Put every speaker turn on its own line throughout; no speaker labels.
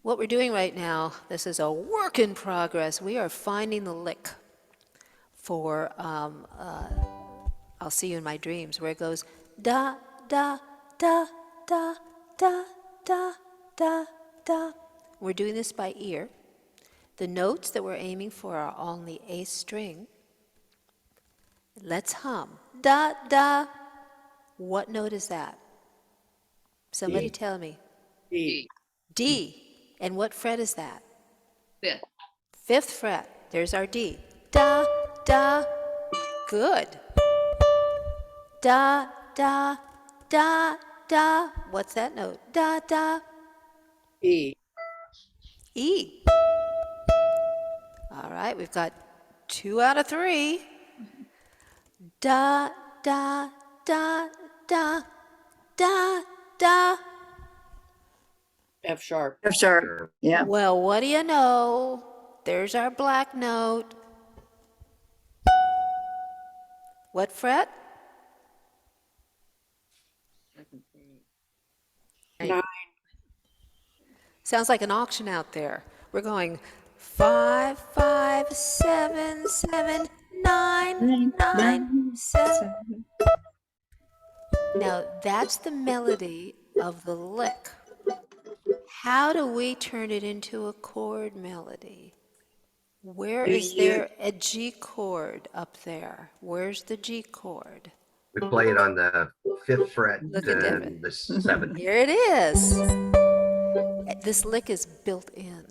What we're doing right now, this is a work in progress. We are finding the lick for I'll See You in My Dreams, where it goes da, da, da, da, da, da, da, da. We're doing this by ear. The notes that we're aiming for are on the A string. Let's hum. Da, da. What note is that? Somebody tell me.
D.
D. And what fret is that?
Fifth.
Fifth fret. There's our D. Da, da. Good. Da, da, da, da. What's that note? Da, da.
E.
E. All right, we've got 2 out of 3. Da, da, da, da, da, da.
F sharp.
F sharp. Yeah.
Well, what do you know? There's our black note. What fret?
9.
Sounds like an auction out there. We're going 5, 5, 7, 7, 9, 9, 7. Now that's the melody of the lick. How do we turn it into a chord melody? Where is there a G chord up there? Where's the G chord?
We play it on the 5th fret
Look at that.
and the 7th.
Here it is. This lick is built in.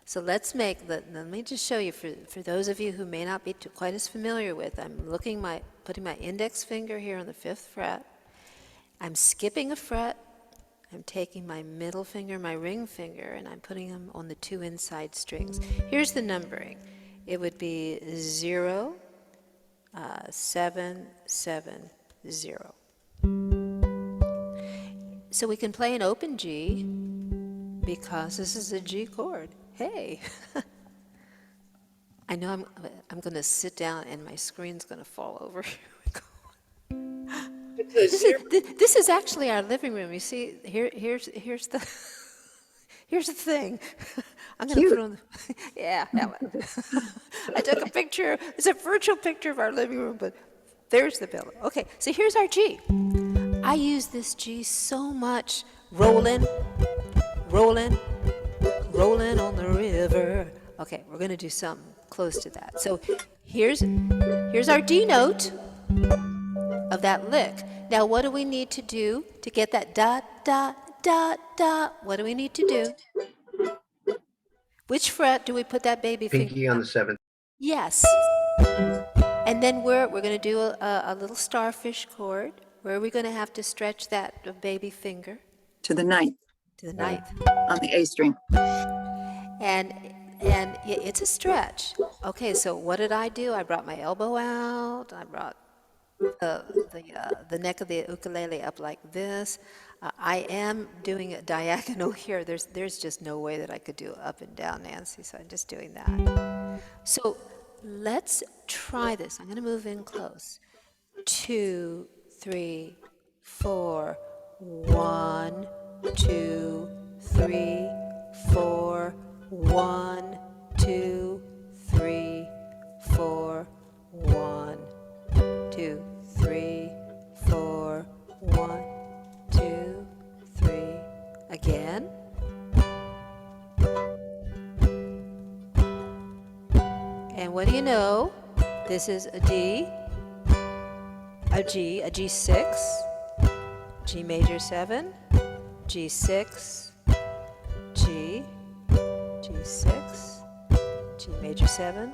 So let's make let me just show you for those of you who may not be quite as familiar with. I'm putting my index finger here on the 5th fret. I'm skipping a fret. I'm taking my middle finger, my ring finger, and I'm putting them on the 2 inside strings. Here's the numbering. It would be 0, 7, 7, 0. So we can play an open G because this is a G chord. Hey, I know I'm going to sit down and my screen's going to fall over. This is actually our living room. You see, here's the here's the thing. I'm going to put on. Yeah, that one. I took a picture. It's a virtual picture of our living room, but there's the pillow. Okay, so here's our G. I use this G so much. Rolling, rolling, rolling on the river. Okay, we're going to do something close to that. So here's our D note of that lick. Now, what do we need to do to get that da, da, da, da? What do we need to do? Which fret do we put that baby finger?
Pinky on the 7th.
Yes. And then we're going to do a little starfish chord. Where are we going to have to stretch that baby finger?
To the 9th.
To the 9th.
On the A string.
And it's a stretch. Okay, so what did I do? I brought my elbow out. I brought the neck of the ukulele up like this. I am doing a diagonal here. There's just no way that I could do up and down, Nancy, so I'm just doing that. So let's try this. I'm going to move in close. 2, 3, 4. 1, 2, 3, 4. 1, 2, 3, 4. 1, 2, 3, 4. 1, 2, 3. Again. And what do you know? This is a D, a G, a G6, G major 7, G6, G, G6, G major 7.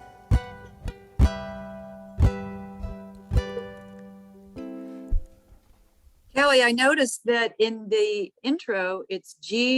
Kelly, I noticed that in the intro, it's G